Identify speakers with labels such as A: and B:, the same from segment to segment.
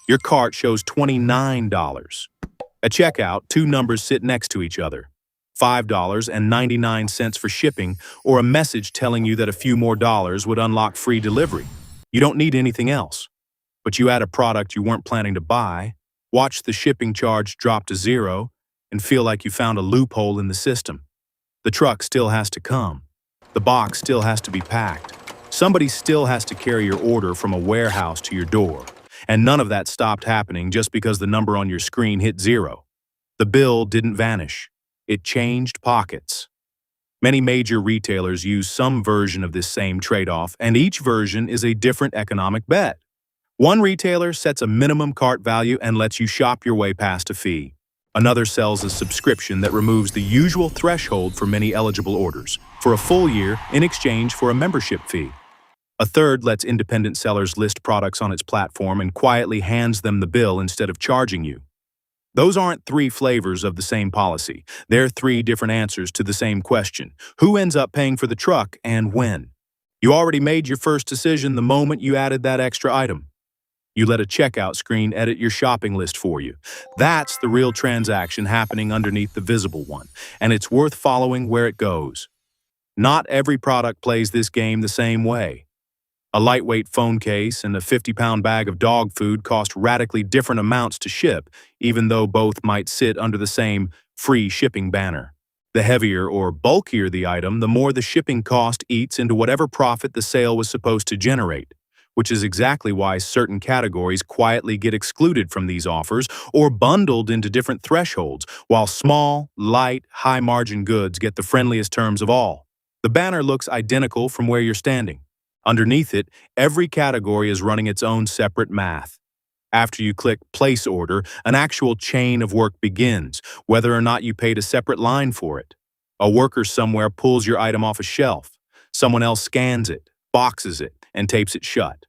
A: Your cart shows $29. At checkout, two numbers sit next to each other. $5.99 for shipping, or a message telling you that a few more dollars would unlock free delivery. You don't need anything else. But you add a product you weren't planning to buy, watch the shipping charge drop to zero, and feel like you found a loophole in the system. The truck still has to come. The box still has to be packed. Somebody still has to carry your order from a warehouse to your door. And none of that stopped happening just because the number on your screen hit zero. The bill didn't vanish. It changed pockets. Many major retailers use some version of this same trade-off, and each version is a different economic bet. One retailer sets a minimum cart value and lets you shop your way past a fee. Another sells a subscription that removes the usual threshold for many eligible orders for a full year in exchange for a membership fee. A third lets independent sellers list products on its platform and quietly hands them the bill instead of charging you. Those aren't three flavors of the same policy. They're three different answers to the same question. Who ends up paying for the truck and when? You already made your first decision the moment you added that extra item. You let a checkout screen edit your shopping list for you. That's the real transaction happening underneath the visible one, and it's worth following where it goes. Not every product plays this game the same way. A lightweight phone case and a 50-pound bag of dog food cost radically different amounts to ship, even though both might sit under the same free shipping banner. The heavier or bulkier the item, the more the shipping cost eats into whatever profit the sale was supposed to generate, which is exactly why certain categories quietly get excluded from these offers or bundled into different thresholds, while small, light, high-margin goods get the friendliest terms of all. The banner looks identical from where you're standing. Underneath it, every category is running its own separate math. After you click Place Order, an actual chain of work begins, whether or not you paid a separate line for it. A worker somewhere pulls your item off a shelf. Someone else scans it, boxes it, and tapes it shut.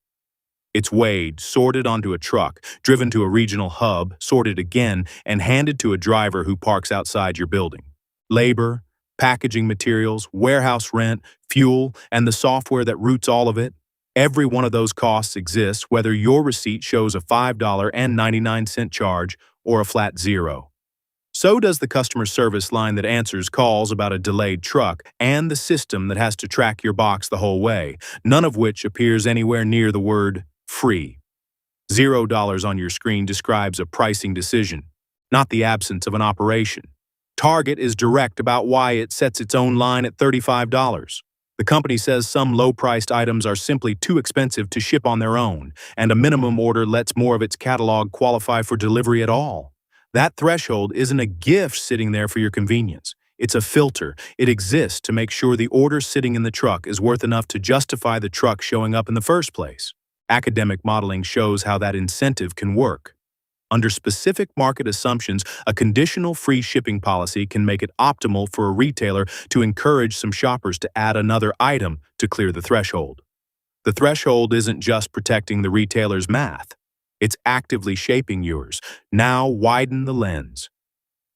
A: It's weighed, sorted onto a truck, driven to a regional hub, sorted again, and handed to a driver who parks outside your building. Labor, packaging materials, warehouse rent, fuel, and the software that routes all of it. Every one of those costs exists whether your receipt shows a $5.99 charge or a flat zero. So does the customer service line that answers calls about a delayed truck and the system that has to track your box the whole way, none of which appears anywhere near the word free. $0 on your screen describes a pricing decision, not the absence of an operation. Target is direct about why it sets its own line at $35. The company says some low-priced items are simply too expensive to ship on their own, and a minimum order lets more of its catalog qualify for delivery at all. That threshold isn't a gift sitting there for your convenience. It's a filter. It exists to make sure the order sitting in the truck is worth enough to justify the truck showing up in the first place. Academic modeling shows how that incentive can work. Under specific market assumptions, a conditional free shipping policy can make it optimal for a retailer to encourage some shoppers to add another item to clear the threshold. The threshold isn't just protecting the retailer's math. It's actively shaping yours. Now widen the lens.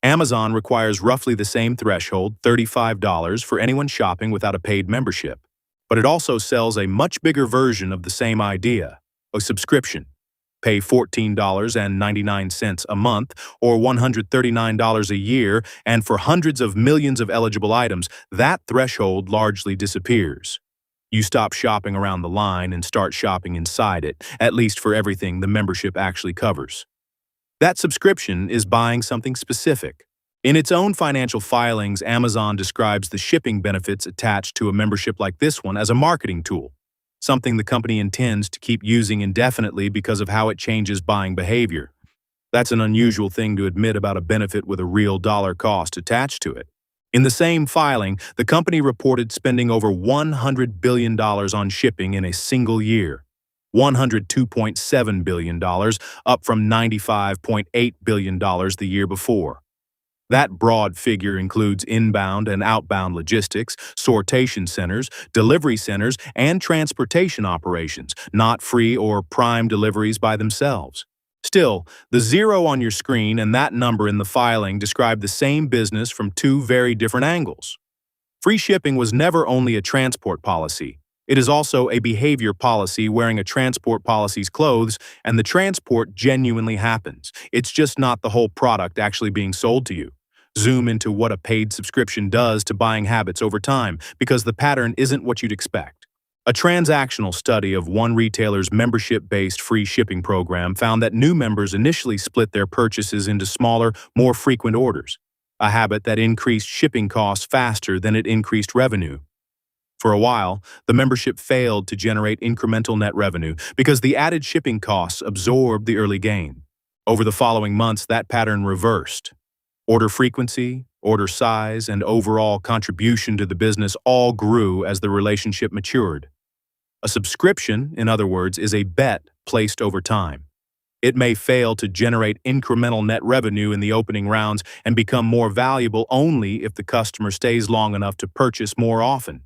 A: Amazon requires roughly the same threshold, $35, for anyone shopping without a paid membership. But it also sells a much bigger version of the same idea, a subscription. Pay $14.99 a month or $139 a year, and for hundreds of millions of eligible items, that threshold largely disappears. You stop shopping around the line and start shopping inside it, at least for everything the membership actually covers. That subscription is buying something specific. In its own financial filings, Amazon describes the shipping benefits attached to a membership like this one as a marketing tool, something the company intends to keep using indefinitely because of how it changes buying behavior. That's an unusual thing to admit about a benefit with a real dollar cost attached to it. In the same filing, the company reported spending over $100 billion on shipping in a single year. $102.7 billion, up from $95.8 billion the year before. That broad figure includes inbound and outbound logistics, sortation centers, delivery centers, and transportation operations, not free or prime deliveries by themselves. Still, the zero on your screen and that number in the filing describe the same business from two very different angles. Free shipping was never only a transport policy. It is also a behavior policy wearing a transport policy's clothes, and the transport genuinely happens. It's just not the whole product actually being sold to you. Zoom into what a paid subscription does to buying habits over time, because the pattern isn't what you'd expect. A transactional study of one retailer's membership-based free shipping program found that new members initially split their purchases into smaller, more frequent orders, a habit that increased shipping costs faster than it increased revenue. For a while, the membership failed to generate incremental net revenue because the added shipping costs absorbed the early gain. Over the following months, that pattern reversed. Order frequency, order size, and overall contribution to the business all grew as the relationship matured. A subscription, in other words, is a bet placed over time. It may fail to generate incremental net revenue in the opening rounds and become more valuable only if the customer stays long enough to purchase more often.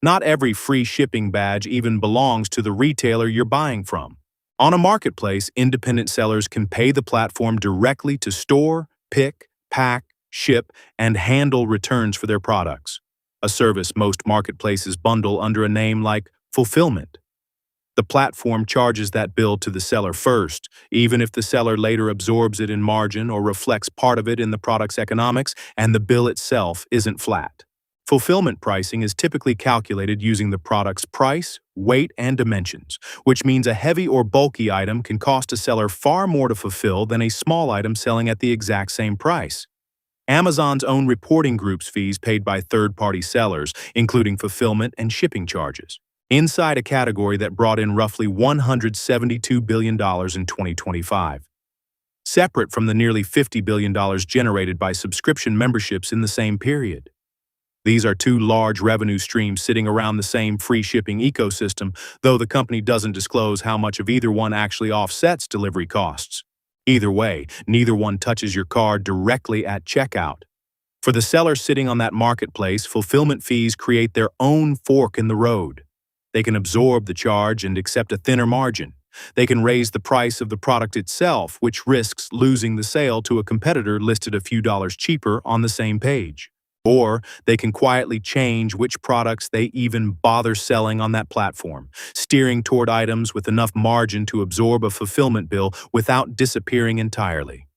A: Not every free shipping badge even belongs to the retailer you're buying from. On a marketplace, independent sellers can pay the platform directly to store, pick, pack, ship, and handle returns for their products, a service most marketplaces bundle under a name like fulfillment. The platform charges that bill to the seller first, even if the seller later absorbs it in margin or reflects part of it in the product's economics, and the bill itself isn't flat. Fulfillment pricing is typically calculated using the product's price, weight, and dimensions, which means a heavy or bulky item can cost a seller far more to fulfill than a small item selling at the exact same price. Amazon's own reporting group's fees paid by third-party sellers, including fulfillment and shipping charges, inside a category that brought in roughly $172 billion in 2025. Separate from the nearly $50 billion generated by subscription memberships in the same period. These are two large revenue streams sitting around the same free shipping ecosystem, though the company doesn't disclose how much of either one actually offsets delivery costs. Either way, neither one touches your card directly at checkout. For the seller sitting on that marketplace, fulfillment fees create their own fork in the road. They can absorb the charge and accept a thinner margin. They can raise the price of the product itself, which risks losing the sale to a competitor listed a few dollars cheaper on the same page. Or they can quietly change which products they even bother selling on that platform, steering toward items with enough margin to absorb a fulfillment bill without disappearing entirely.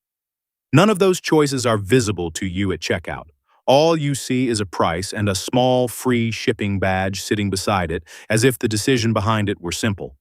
A: None of those choices are visible to you at checkout. All you see is a price and a small free shipping badge sitting beside it, as if the decision behind it were simple.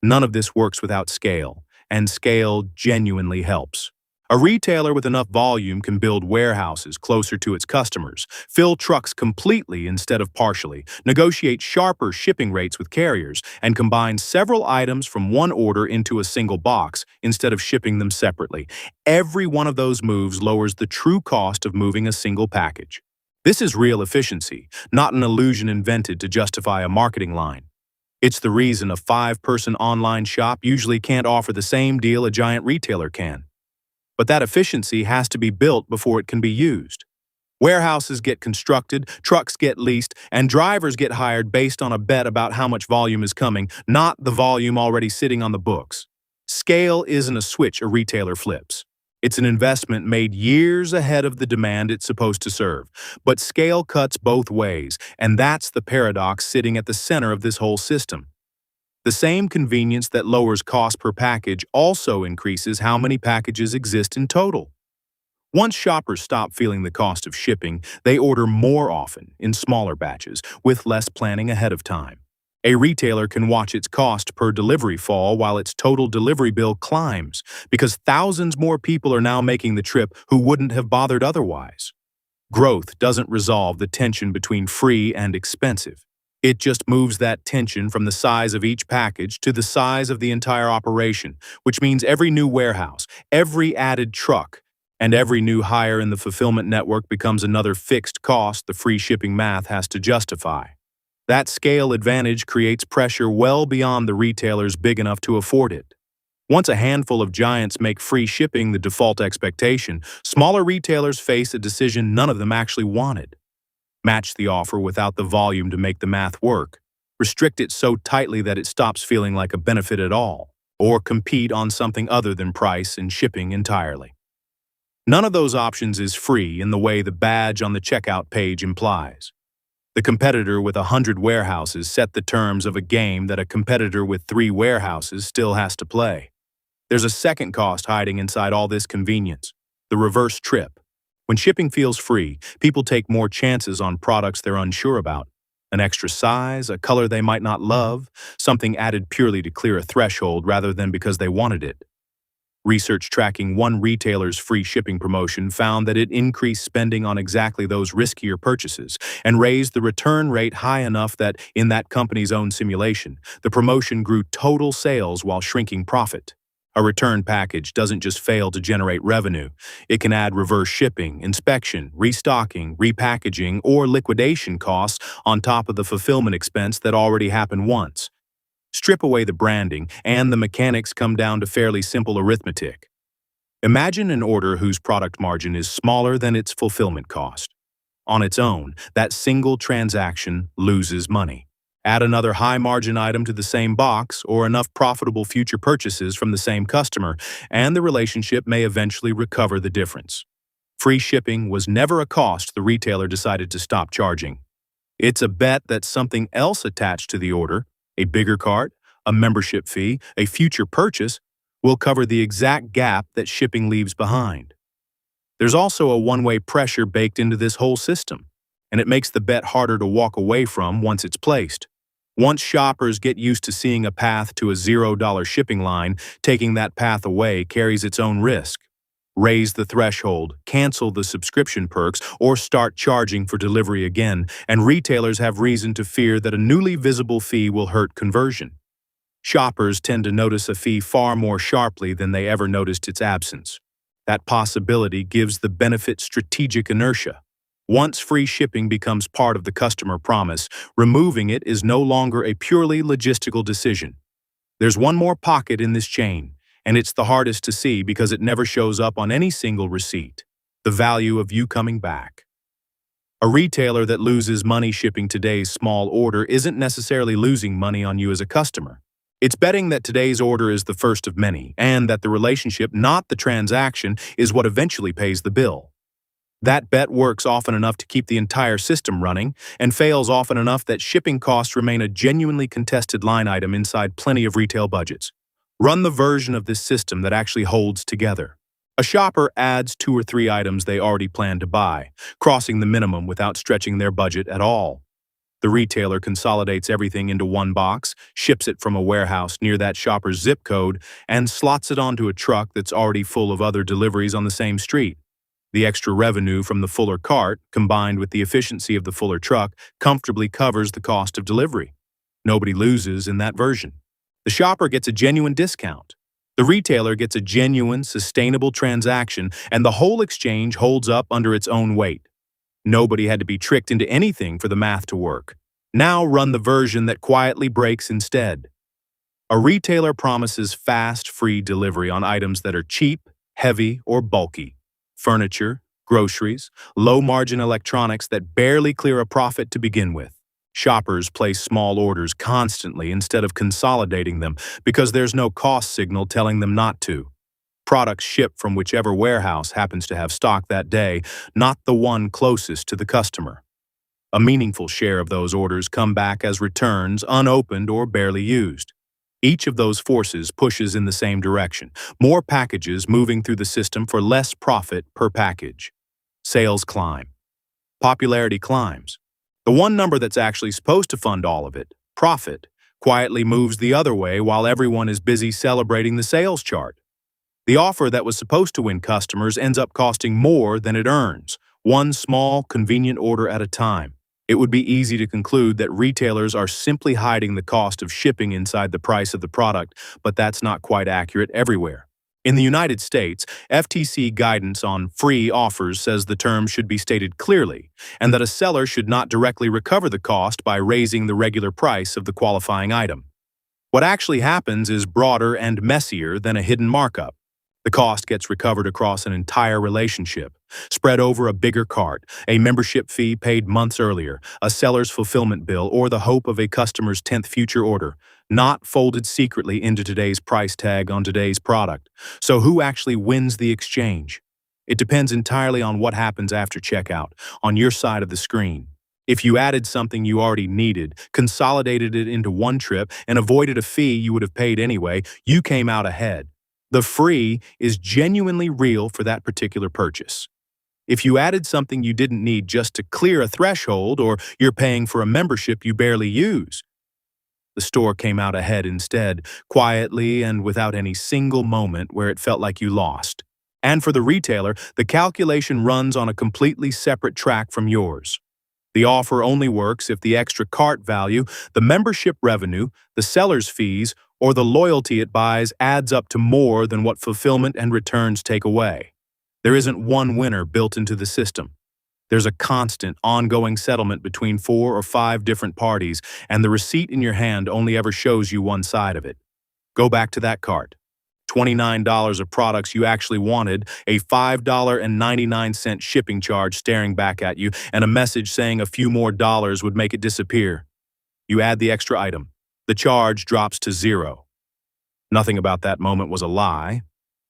A: None of this works without scale, and scale genuinely helps. A retailer with enough volume can build warehouses closer to its customers, fill trucks completely instead of partially, negotiate sharper shipping rates with carriers, and combine several items from one order into a single box instead of shipping them separately. Every one of those moves lowers the true cost of moving a single package. This is real efficiency, not an illusion invented to justify a marketing line. It's the reason a 5-person online shop usually can't offer the same deal a giant retailer can. But that efficiency has to be built before it can be used. Warehouses get constructed, trucks get leased, and drivers get hired based on a bet about how much volume is coming, not the volume already sitting on the books. Scale isn't a switch a retailer flips. It's an investment made years ahead of the demand it's supposed to serve. But scale cuts both ways, and that's the paradox sitting at the center of this whole system. The same convenience that lowers cost per package also increases how many packages exist in total. Once shoppers stop feeling the cost of shipping, they order more often, in smaller batches, with less planning ahead of time. A retailer can watch its cost per delivery fall while its total delivery bill climbs, because thousands more people are now making the trip who wouldn't have bothered otherwise. Growth doesn't resolve the tension between free and expensive. It just moves that tension from the size of each package to the size of the entire operation, which means every new warehouse, every added truck, and every new hire in the fulfillment network becomes another fixed cost the free shipping math has to justify. That scale advantage creates pressure well beyond the retailers big enough to afford it. Once a handful of giants make free shipping the default expectation, smaller retailers face a decision none of them actually wanted. Match the offer without the volume to make the math work, restrict it so tightly that it stops feeling like a benefit at all, or compete on something other than price and shipping entirely. None of those options is free in the way the badge on the checkout page implies. The competitor with 100 warehouses set the terms of a game that a competitor with 3 warehouses still has to play. There's a second cost hiding inside all this convenience: the reverse trip. When shipping feels free, people take more chances on products they're unsure about. An extra size, a color they might not love, something added purely to clear a threshold rather than because they wanted it. Research tracking one retailer's free shipping promotion found that it increased spending on exactly those riskier purchases and raised the return rate high enough that, in that company's own simulation, the promotion grew total sales while shrinking profit. A return package doesn't just fail to generate revenue. It can add reverse shipping, inspection, restocking, repackaging, or liquidation costs on top of the fulfillment expense that already happened once. Strip away the branding, and the mechanics come down to fairly simple arithmetic. Imagine an order whose product margin is smaller than its fulfillment cost. On its own, that single transaction loses money. Add another high-margin item to the same box or enough profitable future purchases from the same customer, and the relationship may eventually recover the difference. Free shipping was never a cost the retailer decided to stop charging. It's a bet that something else attached to the order, a bigger cart, a membership fee, a future purchase, will cover the exact gap that shipping leaves behind. There's also a one-way pressure baked into this whole system, and it makes the bet harder to walk away from once it's placed. Once shoppers get used to seeing a path to a $0 shipping line, taking that path away carries its own risk. Raise the threshold, cancel the subscription perks, or start charging for delivery again, and retailers have reason to fear that a newly visible fee will hurt conversion. Shoppers tend to notice a fee far more sharply than they ever noticed its absence. That possibility gives the benefit strategic inertia. Once free shipping becomes part of the customer promise, removing it is no longer a purely logistical decision. There's one more pocket in this chain, and it's the hardest to see because it never shows up on any single receipt: the value of you coming back. A retailer that loses money shipping today's small order isn't necessarily losing money on you as a customer. It's betting that today's order is the first of many, and that the relationship, not the transaction, is what eventually pays the bill. That bet works often enough to keep the entire system running, and fails often enough that shipping costs remain a genuinely contested line item inside plenty of retail budgets. Run the version of this system that actually holds together. A shopper adds 2 or 3 items they already plan to buy, crossing the minimum without stretching their budget at all. The retailer consolidates everything into one box, ships it from a warehouse near that shopper's zip code, and slots it onto a truck that's already full of other deliveries on the same street. The extra revenue from the fuller cart, combined with the efficiency of the fuller truck, comfortably covers the cost of delivery. Nobody loses in that version. The shopper gets a genuine discount. The retailer gets a genuine, sustainable transaction, and the whole exchange holds up under its own weight. Nobody had to be tricked into anything for the math to work. Now run the version that quietly breaks instead. A retailer promises fast, free delivery on items that are cheap, heavy, or bulky: furniture, groceries, low-margin electronics that barely clear a profit to begin with. Shoppers place small orders constantly instead of consolidating them because there's no cost signal telling them not to. Products ship from whichever warehouse happens to have stock that day, not the one closest to the customer. A meaningful share of those orders come back as returns, unopened or barely used. Each of those forces pushes in the same direction: more packages moving through the system for less profit per package. Sales climb. Popularity climbs. The one number that's actually supposed to fund all of it, profit, quietly moves the other way while everyone is busy celebrating the sales chart. The offer that was supposed to win customers ends up costing more than it earns, one small, convenient order at a time. It would be easy to conclude that retailers are simply hiding the cost of shipping inside the price of the product, but that's not quite accurate everywhere. In the United States, FTC guidance on free offers says the term should be stated clearly, and that a seller should not directly recover the cost by raising the regular price of the qualifying item. What actually happens is broader and messier than a hidden markup. The cost gets recovered across an entire relationship, spread over a bigger cart, a membership fee paid months earlier, a seller's fulfillment bill, or the hope of a customer's 10th future order, not folded secretly into today's price tag on today's product. So who actually wins the exchange? It depends entirely on what happens after checkout, on your side of the screen. If you added something you already needed, consolidated it into one trip, and avoided a fee you would have paid anyway, you came out ahead. The free is genuinely real for that particular purchase. If you added something you didn't need just to clear a threshold, or you're paying for a membership you barely use, the store came out ahead instead, quietly and without any single moment where it felt like you lost. And for the retailer, the calculation runs on a completely separate track from yours. The offer only works if the extra cart value, the membership revenue, the seller's fees, or the loyalty it buys adds up to more than what fulfillment and returns take away. There isn't one winner built into the system. There's a constant, ongoing settlement between 4 or 5 different parties, and the receipt in your hand only ever shows you one side of it. Go back to that cart. $29 of products you actually wanted, a $5.99 shipping charge staring back at you, and a message saying a few more dollars would make it disappear. You add the extra item. The charge drops to 0. Nothing about that moment was a lie.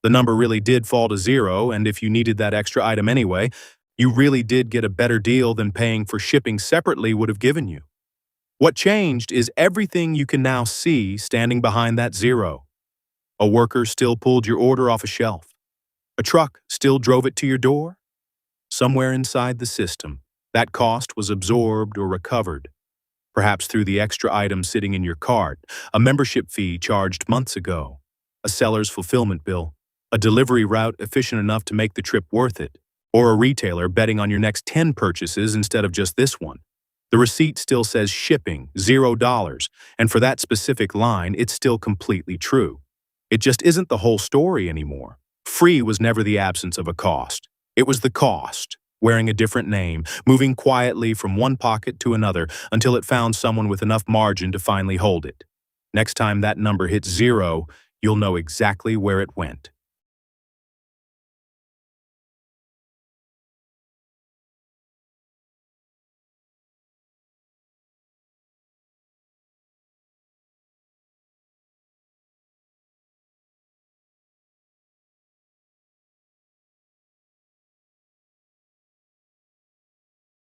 A: The number really did fall to 0, and if you needed that extra item anyway, you really did get a better deal than paying for shipping separately would have given you. What changed is everything you can now see standing behind that 0. A worker still pulled your order off a shelf. A truck still drove it to your door. Somewhere inside the system, that cost was absorbed or recovered, perhaps through the extra item sitting in your cart, a membership fee charged months ago, a seller's fulfillment bill, a delivery route efficient enough to make the trip worth it, or a retailer betting on your next 10 purchases instead of just this one. The receipt still says shipping, $0, and for that specific line, it's still completely true. It just isn't the whole story anymore. Free was never the absence of a cost. It was the cost, wearing a different name, moving quietly from one pocket to another until it found someone with enough margin to finally hold it. Next time that number hits 0, you'll know exactly where it went.